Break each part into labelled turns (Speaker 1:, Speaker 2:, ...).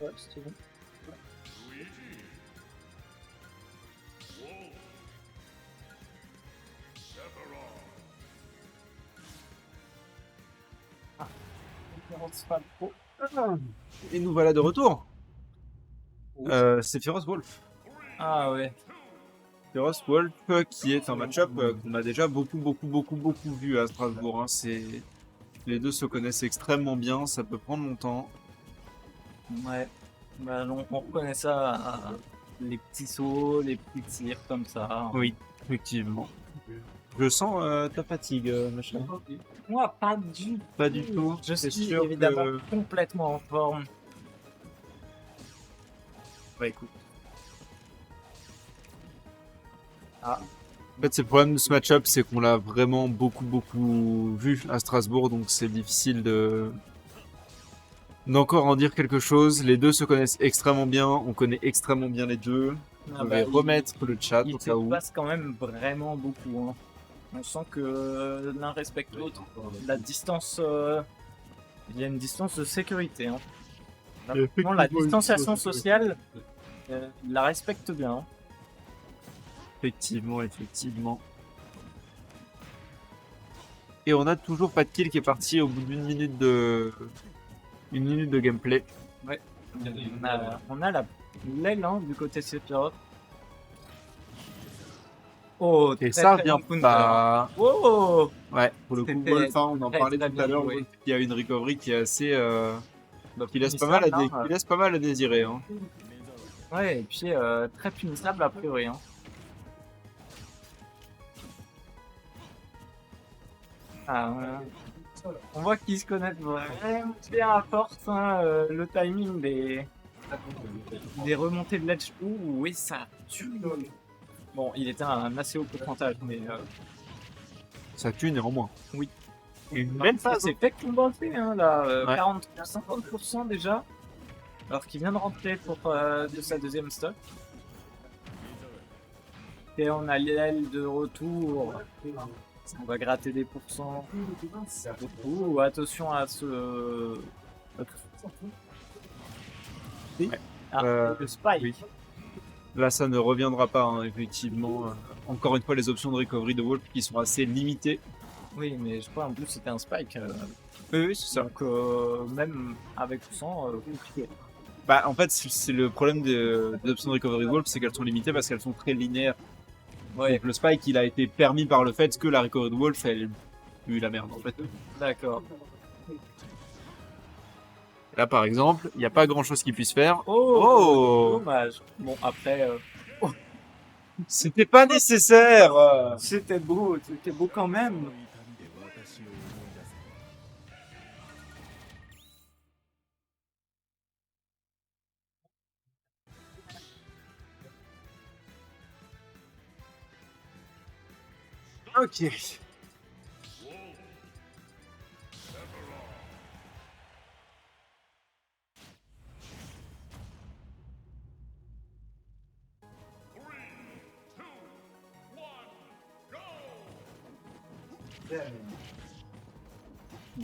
Speaker 1: Ouais, c'est bon. Ah, c'est pas trop.
Speaker 2: Et nous voilà de retour.
Speaker 1: Oui.
Speaker 2: C'est Feroz Wolf.
Speaker 1: Ah ouais.
Speaker 2: Feroz Wolf qui est un match-up qu'on a déjà beaucoup vu à Strasbourg. Hein. Les deux se connaissent extrêmement bien, ça peut prendre longtemps.
Speaker 1: Ouais. Bah, on reconnaît ça, les petits sauts, les petits tirs comme ça.
Speaker 2: Oui, effectivement. Je sens ta fatigue, machin.
Speaker 1: Moi, pas du tout.
Speaker 2: Pas du tout.
Speaker 1: Je
Speaker 2: C'est
Speaker 1: suis
Speaker 2: sûr
Speaker 1: évidemment
Speaker 2: que...
Speaker 1: complètement en forme.
Speaker 2: Bah écoute.
Speaker 1: Ah.
Speaker 2: En fait, c'est le problème de ce match-up, c'est qu'on l'a vraiment beaucoup vu à Strasbourg, donc c'est difficile d'encore en dire quelque chose. Les deux se connaissent extrêmement bien, on connaît extrêmement bien les deux. Je vais remettre le chat
Speaker 1: Il
Speaker 2: au
Speaker 1: se
Speaker 2: cas où.
Speaker 1: passe quand même vraiment beaucoup. Hein. On sent que l'un respecte l'autre. La distance, il y a une distance de sécurité. Hein. Non, la distanciation sociale, il la respecte bien. Hein.
Speaker 2: Effectivement. Et on a toujours pas de kill qui est parti au bout d'une minute de... Une minute de gameplay.
Speaker 1: Ouais. On a l'aile hein, du côté Sephiroth. Oh,
Speaker 2: Et
Speaker 1: très,
Speaker 2: ça
Speaker 1: très
Speaker 2: vient
Speaker 1: bon counter,
Speaker 2: pas...
Speaker 1: hein. Oh,
Speaker 2: Ouais, pour le coup,
Speaker 1: C'était
Speaker 2: Wolf, hein, on en
Speaker 1: très,
Speaker 2: parlait
Speaker 1: très
Speaker 2: tout à
Speaker 1: bien
Speaker 2: l'heure,
Speaker 1: joué.
Speaker 2: Wolf, qui a une recovery qui est assez... qui laisse pas
Speaker 1: punissable,
Speaker 2: mal
Speaker 1: hein,
Speaker 2: qui laisse pas mal à désirer. Hein.
Speaker 1: Ouais, et puis très punissable a priori. Hein. Ah, on voit qu'ils se connaissent vraiment bien à force. Hein, le timing des remontées de ledge. Ouh, oui, ça tue. Bon, il était un assez haut pourcentage, mais
Speaker 2: Ça tue néanmoins.
Speaker 1: oui.
Speaker 2: Une
Speaker 1: Bah,
Speaker 2: belle
Speaker 1: ça
Speaker 2: phase.
Speaker 1: s'est fait compenser, hein, là,
Speaker 2: Ouais.
Speaker 1: 50% déjà. Alors qu'il vient de rentrer pour de sa deuxième stock. Et on a l'aile de retour. On va gratter des pourcents. Ouh, attention à ce.
Speaker 2: Oui.
Speaker 1: Ah, le spike.
Speaker 2: Oui. Là, ça ne reviendra pas, hein, effectivement. Encore une fois, les options de recovery de Wolf qui sont assez limitées.
Speaker 1: Oui, mais je crois en plus c'était un spike.
Speaker 2: Oui, c'est ça.
Speaker 1: Donc même avec ou sans, compliqué.
Speaker 2: Bah, en fait, c'est le problème des options de recovery de Wolf, c'est qu'elles sont limitées parce qu'elles sont très linéaires.
Speaker 1: Ouais,
Speaker 2: Donc le spike, il a été permis par le fait que la recovery de Wolf, elle pue la merde, en fait.
Speaker 1: d'accord.
Speaker 2: Là, par exemple, il n'y a pas grand-chose qu'il puisse faire.
Speaker 1: Oh, dommage. Bon, après,
Speaker 2: C'était pas nécessaire.
Speaker 1: c'était beau quand même.
Speaker 2: Ok.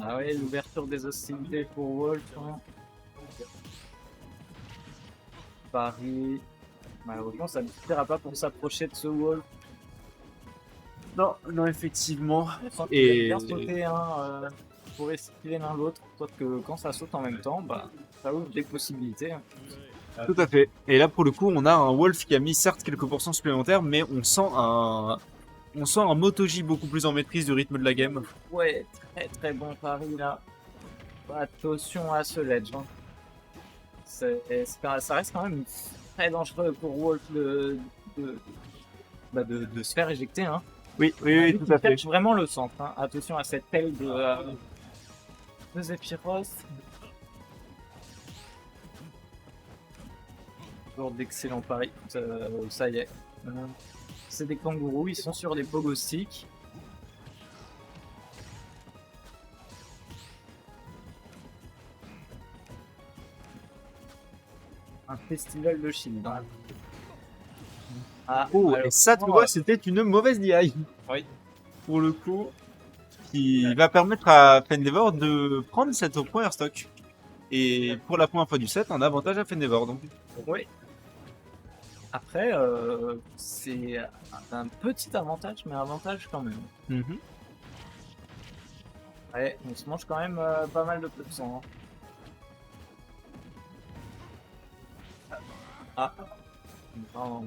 Speaker 1: Ah ouais, l'ouverture des hostilités pour Wolf. Hein. Paris. Malheureusement, ça ne suffira pas pour s'approcher de ce Wolf.
Speaker 2: Non, effectivement.
Speaker 1: Et bien sauter hein, pour esquiver l'un l'autre. Sauf que quand ça saute en même temps, bah, ça ouvre des possibilités. Hein.
Speaker 2: Tout à fait. Et là, pour le coup, on a un Wolf qui a mis certes quelques pourcents supplémentaires, mais on sent un Moto J beaucoup plus en maîtrise du rythme de la game.
Speaker 1: Ouais, très très bon pari là. Attention à ce ledge. Hein. Ça reste quand même très dangereux pour Wolf de se faire éjecter. Hein.
Speaker 2: Oui, tout à fait.
Speaker 1: Cherche vraiment le centre. Hein. Attention à cette aile de Zephyros. Toujours d'excellents paris. Ça y est. C'est des kangourous, ils sont sur des pogo sticks. Un festival de Chine. Hein. Ah,
Speaker 2: Et ça, tu vois, c'était une mauvaise DI.
Speaker 1: Oui.
Speaker 2: Pour le coup, qui va permettre à Fendeavor de prendre cette première stock. Et pour la première fois du set, un avantage à Fendevorn. Donc.
Speaker 1: Oui. Après, c'est un petit avantage, mais avantage quand même.
Speaker 2: Mhm.
Speaker 1: Ouais, on se mange quand même pas mal de pourcents. Ah, on va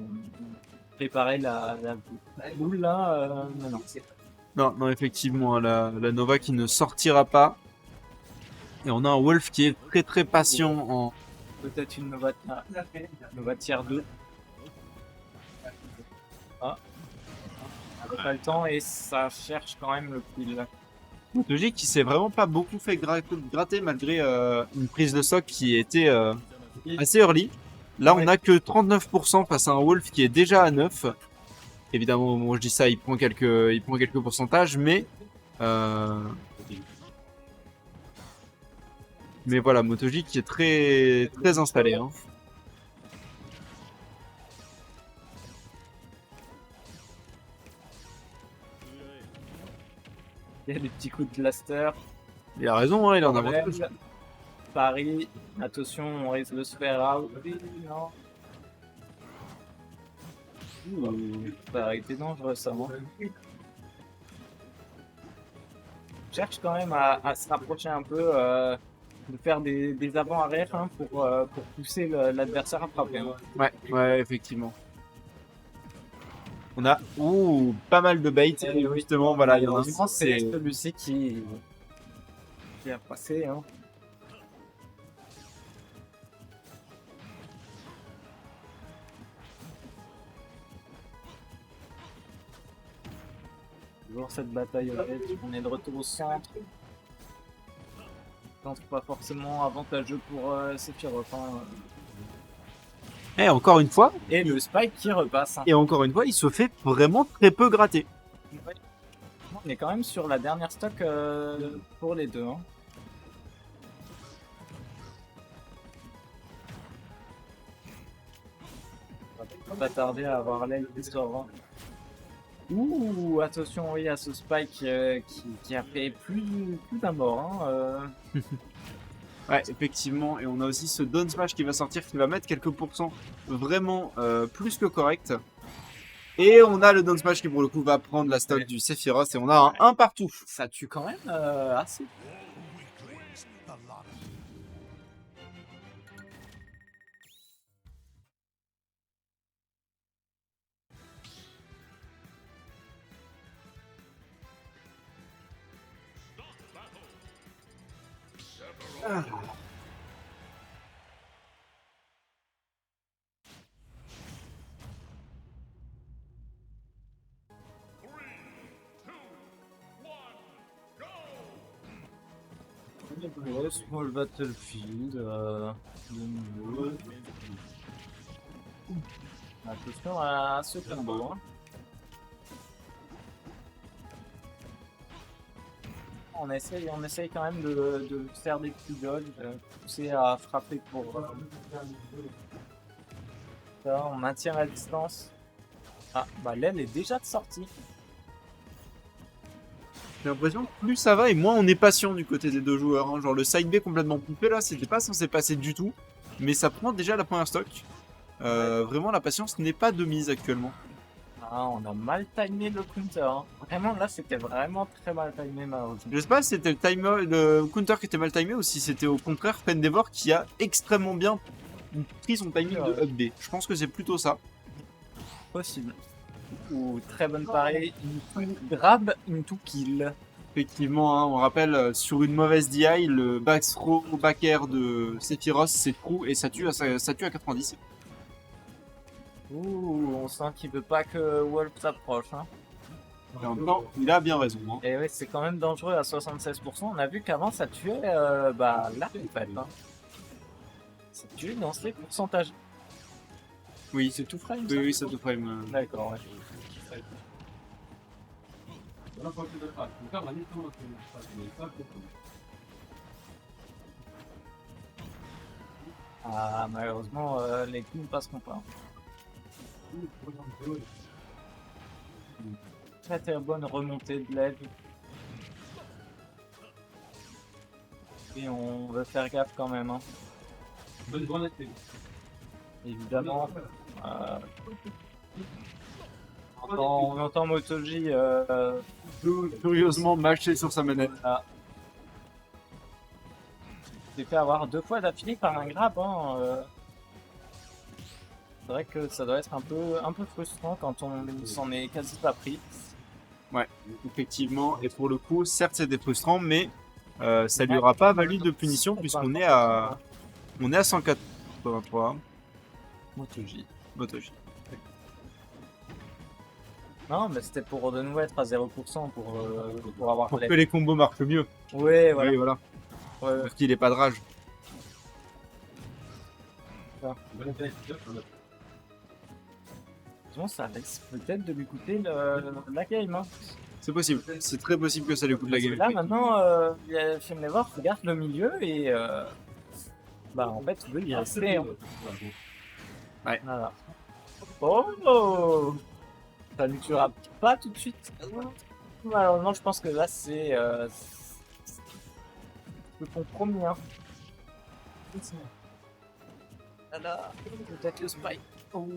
Speaker 1: préparer la boule là. Non.
Speaker 2: Non, non, effectivement, hein, la Nova qui ne sortira pas. Et on a un Wolf qui est très très patient en.
Speaker 1: Peut-être une Nova tier 2. Ah, on n'a pas le temps et ça cherche quand même le kill.
Speaker 2: Logique qui s'est vraiment pas beaucoup fait gratter malgré une prise de stock qui était assez early. Là, on a que 39% face à un Wolf qui est déjà à 9. Évidemment, moi je dis ça, il prend quelques pourcentages, mais voilà, MotoG qui est très très installé. Hein.
Speaker 1: Il y a des petits coups de blaster.
Speaker 2: Il a raison, hein, il en a avantage.
Speaker 1: Paris, attention, on risque de se faire out. Non. Ça a été dangereux ça. Cherche quand même à se rapprocher un peu, de faire des avant-arrière hein, pour pousser l'adversaire à frapper. Hein.
Speaker 2: Ouais, effectivement. On a pas mal de bait. Et justement, voilà, il y en a un.
Speaker 1: C'est celui-ci qui a passé. Hein. Toujours cette bataille, on est de retour au centre. Pas forcément avantageux pour Sephiroth. Hein.
Speaker 2: Et encore une fois.
Speaker 1: Et le Spike qui repasse. Hein.
Speaker 2: Et encore une fois, il se fait vraiment très peu gratter.
Speaker 1: Ouais. On est quand même sur la dernière stock pour les deux. Hein. On va pas tarder à avoir l'aile qui sort. Hein. Ouh, attention oui à ce Spike qui a fait plus d'un mort. Hein,
Speaker 2: Ouais, effectivement, et on a aussi ce Down Smash qui va sortir, qui va mettre quelques pourcents vraiment plus que correct. Et on a le Down Smash qui pour le coup va prendre la stock du Sephiroth et on a un partout.
Speaker 1: Ça tue quand même assez.
Speaker 2: Ah.
Speaker 1: Small Battlefield, attention à ce combo. Hein. On essaye quand même de faire des petits dodges, pousser à frapper pour. Ça, on maintient la distance. Ah, bah l'aile est déjà de sortie.
Speaker 2: J'ai l'impression que plus ça va et moins on est patient du côté des deux joueurs. Hein. Genre le side B complètement poupé là, c'était pas censé passer du tout. Mais ça prend déjà la première stock. Vraiment la patience n'est pas de mise actuellement.
Speaker 1: Ah, on a mal timé le counter. Hein. Vraiment là c'était vraiment très mal timé malheureusement.
Speaker 2: Je sais pas si c'était le counter qui était mal timé ou si c'était au contraire Pendevor qui a extrêmement bien pris son timing de up B. Je pense que c'est plutôt ça.
Speaker 1: Possible. Ou très bonne parée, grab into kill.
Speaker 2: Effectivement, hein, on rappelle, sur une mauvaise DI, le back throw back air de Sephiroth c'est trou et ça tue à 90.
Speaker 1: Ouh, on sent qu'il veut pas que Wolf s'approche. Hein.
Speaker 2: Et en même temps, il a bien raison. Hein.
Speaker 1: Et oui, c'est quand même dangereux à 76%. On a vu qu'avant ça tuait là en fait. Hein. Ça tuait dans ces pourcentages.
Speaker 2: Oui,
Speaker 1: c'est tout frame.
Speaker 2: Oui, c'est tout frame.
Speaker 1: D'accord, ouais. Ah, malheureusement, les coups ne passeront pas. Très bonne remontée de l'aide. Et on veut faire gaffe quand même. Hein. Évidemment. On entend Motoji
Speaker 2: Curieusement mâché sur sa manette.
Speaker 1: voilà. s'est fait avoir 2 fois d'affilée par un grab. Hein. C'est vrai que ça doit être un peu frustrant quand on s'en est quasi pas pris.
Speaker 2: Ouais, effectivement. Et pour le coup, certes, c'était frustrant, mais ça lui aura pas valu de punition puisqu'on est à 183.
Speaker 1: Motoji.
Speaker 2: Motoji.
Speaker 1: Non, mais c'était pour de nouveau être à 0% pour avoir
Speaker 2: Pour que les combos marchent mieux.
Speaker 1: Ouais, voilà.
Speaker 2: Oui, voilà.
Speaker 1: Ouais,
Speaker 2: Pour qu'il ait pas de rage.
Speaker 1: ça risque peut-être de lui coûter la game. Hein.
Speaker 2: C'est possible. C'est très possible que ça lui coûte la game.
Speaker 1: Là, maintenant, Femnevor regarde le milieu et en fait, il veut y rester. Hein.
Speaker 2: Ouais.
Speaker 1: Voilà. Oh, ça ne tuera pas tout de suite. Malheureusement, je pense que là, c'est le compromis. Hein. Là, peut-être le spike. Oh.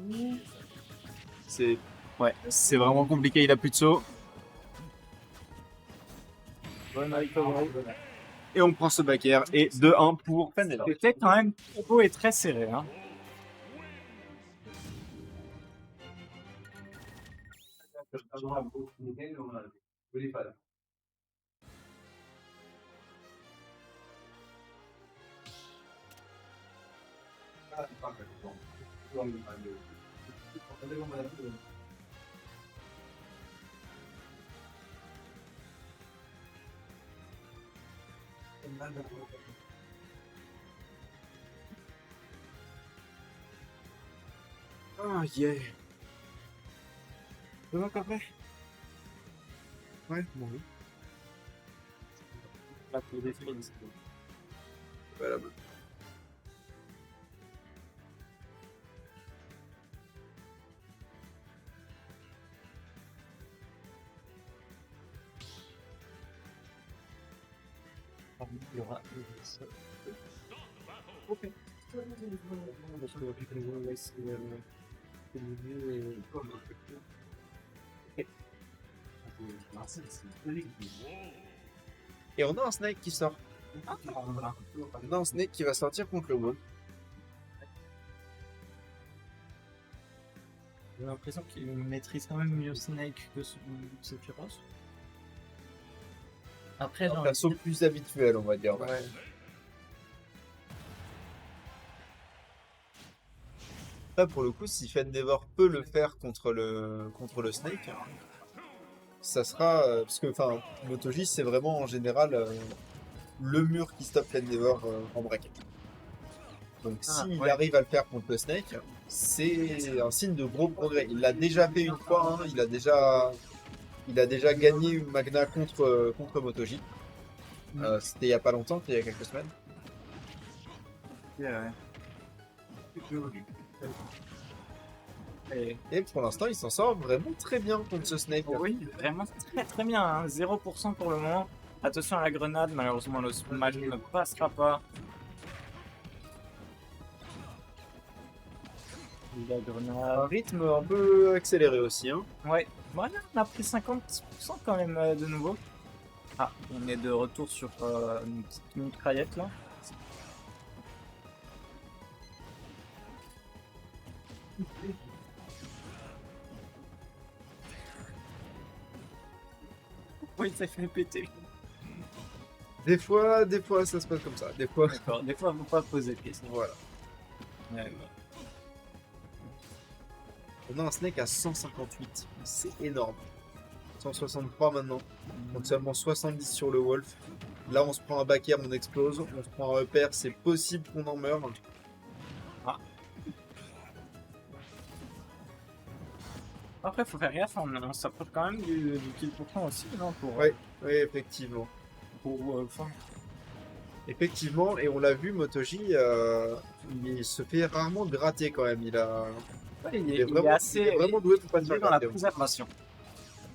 Speaker 2: C'est vraiment compliqué. Il a plus de saut. Et on prend ce back air et 2-1 pour Fenelor.
Speaker 1: C'était quand même beau et très serré. Hein.
Speaker 2: Ah, yeah. Ça va après? Ouais, bon, oui.
Speaker 1: Là, pour des frites.
Speaker 2: Valable.
Speaker 1: Il y aura ok.
Speaker 2: Et on a un Snake qui sort. On a un Snake qui va sortir contre le Wolf.
Speaker 1: J'ai l'impression qu'il maîtrise quand même mieux Snake que Sephiroth. Après,
Speaker 2: Un perso plus habituel, on va dire.
Speaker 1: Ouais.
Speaker 2: Là, pour le coup, si Fendeavor peut le faire contre le Snake, ça sera. Parce que, enfin, Motoji, c'est vraiment en général le mur qui stoppe Fendeavor en bracket. Donc, s'il arrive à le faire contre le Snake, c'est un signe de gros progrès. Il l'a déjà fait une fois, hein, il a déjà gagné une Magna contre Motoji. C'était il y a pas longtemps, c'était il y a quelques semaines.
Speaker 1: Yeah, ouais.
Speaker 2: Et pour l'instant, il s'en sort vraiment très bien contre ce Snake.
Speaker 1: Oui, vraiment très très bien. Hein. 0% pour le moment. Attention à la grenade, malheureusement le smash ne passera pas. La grenade.
Speaker 2: Un rythme un peu accéléré aussi. Hein.
Speaker 1: Ouais, voilà, on a pris 50% quand même de nouveau. Ah, on est de retour sur une petite mitraillette là. Oui, ça fait péter.
Speaker 2: Des fois, ça se passe comme ça. Des fois.
Speaker 1: D'accord, des fois, faut pas poser de questions.
Speaker 2: Voilà.
Speaker 1: Ouais,
Speaker 2: On a un Snake à 158. C'est énorme. 163 maintenant. Donc seulement 70 sur le Wolf. Là, on se prend un back air, on explose. On se prend un repère, c'est possible qu'on en meure.
Speaker 1: Ah. Après, faut faire gaffe, on s'approche quand même du kill pourcent aussi, non pour,
Speaker 2: Oui, effectivement.
Speaker 1: Pour
Speaker 2: Effectivement, et on l'a vu, Motoji, il se fait rarement gratter quand même. Il est
Speaker 1: assez
Speaker 2: vraiment doué pour pas se faire
Speaker 1: dans la
Speaker 2: gratter.
Speaker 1: préservation.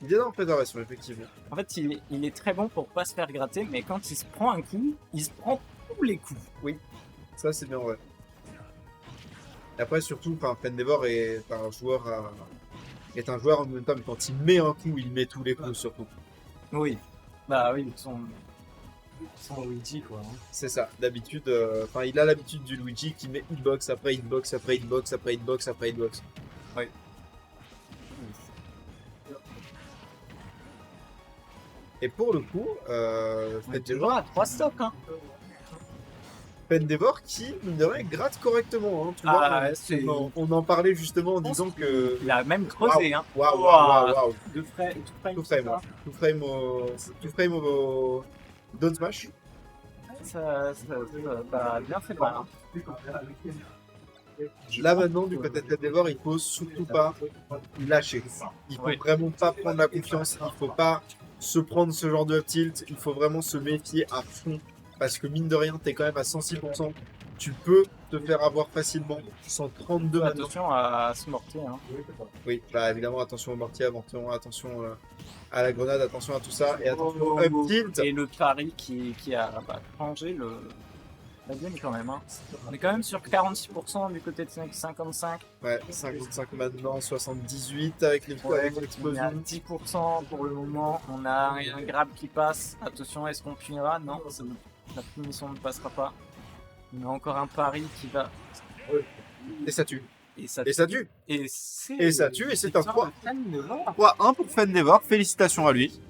Speaker 2: Il est en préservation, effectivement.
Speaker 1: En fait, il est très bon pour pas se faire gratter, mais quand il se prend un coup, il se prend tous les coups.
Speaker 2: Ça, c'est bien vrai. Et après, surtout, Pendevor est un joueur en même temps, mais quand il met un coup, il met tous les coups, surtout.
Speaker 1: Oui. Bah oui, son Luigi, quoi.
Speaker 2: C'est ça. D'habitude, il a l'habitude du Luigi qui met hitbox après hitbox après hitbox après hitbox après hitbox.
Speaker 1: Oui.
Speaker 2: Et pour le coup,
Speaker 1: Pendevor a 3 stocks, hein.
Speaker 2: Pendevor qui, mine de rien, gratte correctement. Hein, tu
Speaker 1: Ah,
Speaker 2: vois, on en parlait justement en disant que.
Speaker 1: Il a même creusé, hein.
Speaker 2: Waouh.
Speaker 1: Tout
Speaker 2: frame au Don't Smash.
Speaker 1: Ça a bien fait mal. Hein.
Speaker 2: Là maintenant, du côté de Pendevor, il faut surtout pas lâcher. Il faut vraiment pas prendre la confiance. Il faut pas se prendre ce genre de up tilt. Il faut vraiment se méfier à fond. Parce que mine de rien, t'es quand même à 106%. Tu peux te faire avoir facilement. 132 maintenant.
Speaker 1: Attention à ce mortier. Hein.
Speaker 2: Oui, bah évidemment, attention au mortier, attention à la grenade, attention à tout ça. Et attention au up tilt.
Speaker 1: Et le pari qui a changé la game quand même. Hein. On est quand même sur 46% du côté de 55.
Speaker 2: Ouais, 55 maintenant, 78 avec l'explosion.
Speaker 1: On est à 10% pour le moment. On a un grab qui passe. Attention, est-ce qu'on punira? Non, la punition ne passera pas. On a encore un pari qui va.
Speaker 2: Et ça tue.
Speaker 1: Et ça
Speaker 2: tue.
Speaker 1: Et
Speaker 2: ça tue, et c'est un 3.
Speaker 1: 3-1
Speaker 2: 3-1 pour Pendevor, félicitations à lui.